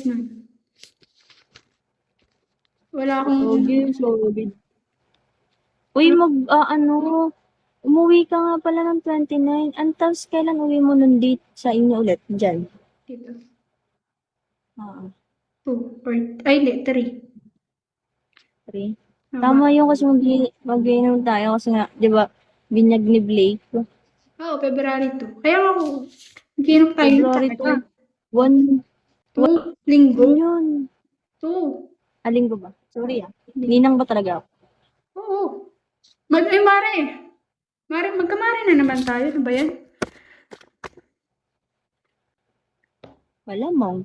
nun. Wala akong... Okay, solid. Uy, umuwi ka nga pala ng 29. Tapos kailan uwi mo nun date sa inyo ulit? Diyan. Dito. Oo. 2 or... Ay, hindi. 3. 3. Tama yun kasi mag-inom tayo kasi nga, di ba, binyag ni Blake. Oo, February 2. Kaya ako, ginom tayo February talaga. 2. 2, linggo. Yun. 2. Linggo ba? Sorry Ninang ba talaga ako? Oo. Mare. Magkamare na naman tayo. Ano ba yan? Wala mo.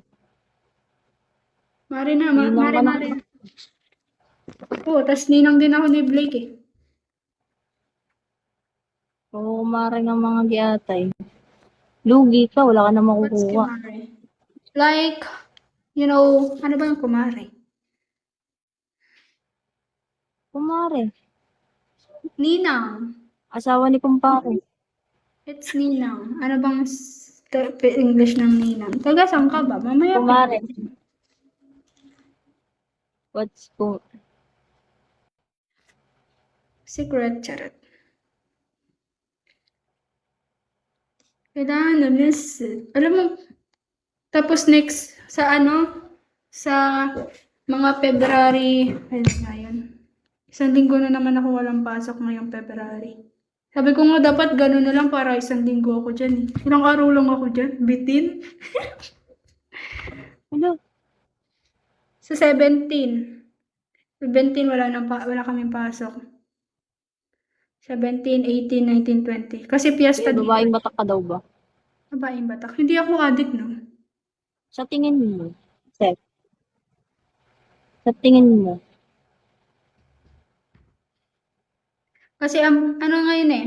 Mare na. Ninang ka na. Mare. Oo, tas ninang din ako ni Blake eh. Oo, kumare ng mga giatay. Lugi ka, wala ka na What's makukuha. kumare? Like, you know, ano ba yung kumare? Kumare. Ninang. Asawa ni kumpare. It's ninang. Ano bang English ng ninang? Taga saan ka ba? Mamaya Kumare. What's secret charot. Kailangan na miss. Alam mo, tapos next, sa mga February, ayun nga yun. Isang linggo na naman ako walang pasok ngayong February. Sabi ko nga dapat gano'n na lang para isang linggo ako dyan. Ilang araw lang ako dyan. Bitin. Ano? Sa 17. 17 wala kaming pasok. 17, 18, 19, 20. Kasi piyesta dito. Babaeng batak ka daw ba? Babaeng batak. Hindi ako addict, no? Sa tingin mo, Seth? Sa tingin mo? Kasi ano ngayon eh.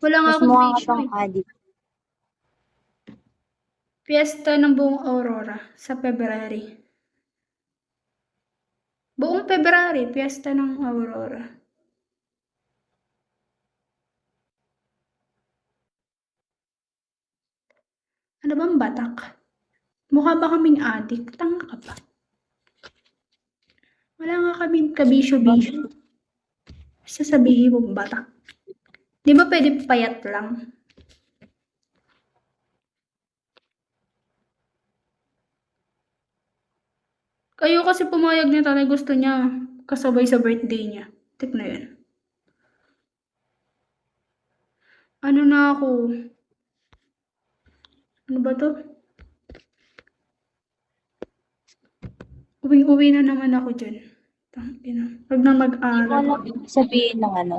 Wala nga Mas akong mukha ka bisyo bang eh. addict? Piyesta ng buong Aurora sa February. Buong February, piyesta ng Aurora. Ano bang batak? Mukha ba kaming addict? Tanga ka ba? Wala nga kaming kabisyo-bisyo. Sasabihin mo batak. Di ba pwede payat lang? Kayo kasi pumayag niya talaga gusto niya kasabay sa birthday niya. Tik na yun. Ano na ako? Ano ba to? Uwing-uwi na naman ako dyan. Huwag na Hindi mo mag-aral. alam ibig sabihin ng ano?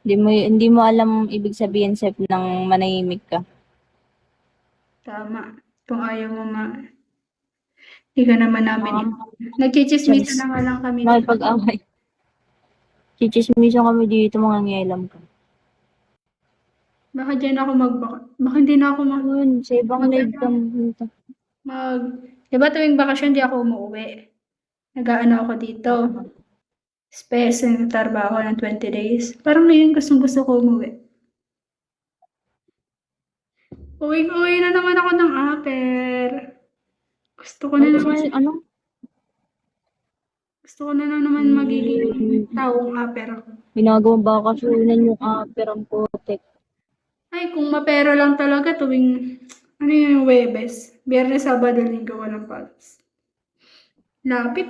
Hindi mo alam ibig sabihin, Seth, ng manahimik ka. Tama. Kung ayaw mo hindi ka naman namin. Nagchichismisa na nga lang kami. Nakipag-away. Chichismisan kami dito, mga ngialam ka. Baka dyan ako baka hindi na ako Yun, sa ibang live ka pumunta. diba tuwing bakasyon di ako umuwi. Nag-aano ako dito. Space and trabaho ng 20 days. Parang ngayon gusto ko umuwi. Uwi na naman ako ng Aper. Gusto ko na naman. Gusto ko na naman magiging taong Aper ako. Ginagawang bakasyonan yung perang putik. Ay, kung mapera lang talaga tuwing, ano yung Webes? Biyernes, Sabado, Linggo, walang palos. Lapit